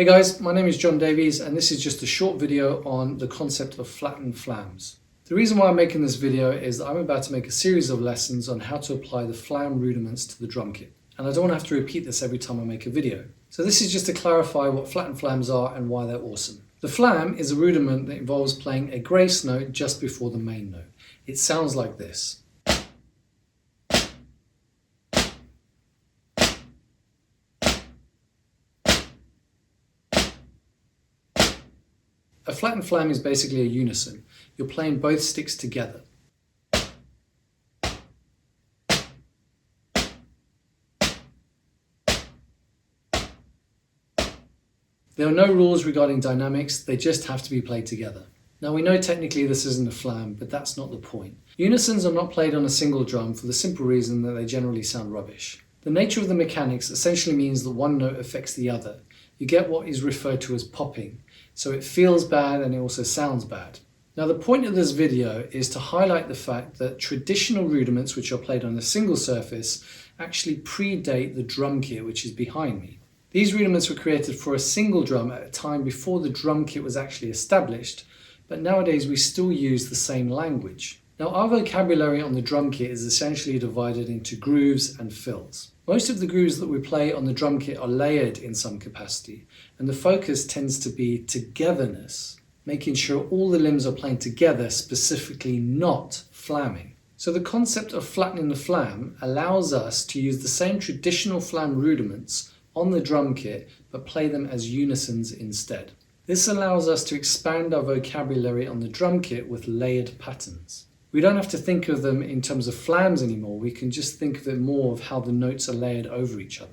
Hey guys, my name is John Davies and this is just a short video on the concept of flattened flams. The reason why I'm making this video is that I'm about to make a series of lessons on how to apply the flam rudiments to the drum kit. And I don't want to have to repeat this every time I make a video. So this is just to clarify what flattened flams are and why they're awesome. The flam is a rudiment that involves playing a grace note just before the main note. It sounds like this. A flattened flam is basically a unison. You're playing both sticks together. There are no rules regarding dynamics, they just have to be played together. Now we know technically this isn't a flam, but that's not the point. Unisons are not played on a single drum for the simple reason that they generally sound rubbish. The nature of the mechanics essentially means that one note affects the other. You get what is referred to as popping, so it feels bad and it also sounds bad. Now the point of this video is to highlight the fact that traditional rudiments which are played on a single surface actually predate the drum kit which is behind me. These rudiments were created for a single drum at a time before the drum kit was actually established, but nowadays we still use the same language. Now our vocabulary on the drum kit is essentially divided into grooves and fills. Most of the grooves that we play on the drum kit are layered in some capacity, and the focus tends to be togetherness, making sure all the limbs are playing together, specifically not flamming. So the concept of flattening the flam allows us to use the same traditional flam rudiments on the drum kit, but play them as unisons instead. This allows us to expand our vocabulary on the drum kit with layered patterns. We don't have to think of them in terms of flams anymore, we can just think of it more of how the notes are layered over each other.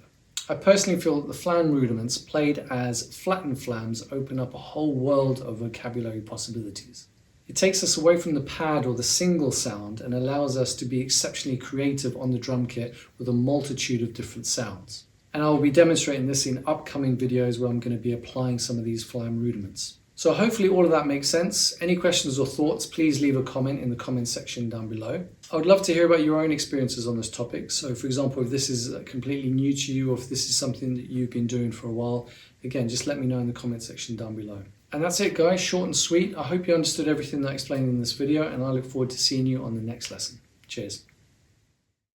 I personally feel that the flam rudiments played as flattened flams open up a whole world of vocabulary possibilities. It takes us away from the pad or the single sound and allows us to be exceptionally creative on the drum kit with a multitude of different sounds. And I will be demonstrating this in upcoming videos where I'm going to be applying some of these flam rudiments. So hopefully all of that makes sense. Any questions or thoughts, please leave a comment in the comment section down below. I would love to hear about your own experiences on this topic. So for example, if this is completely new to you or if this is something that you've been doing for a while, again, just let me know in the comment section down below. And that's it guys, short and sweet. I hope you understood everything that I explained in this video and I look forward to seeing you on the next lesson. Cheers.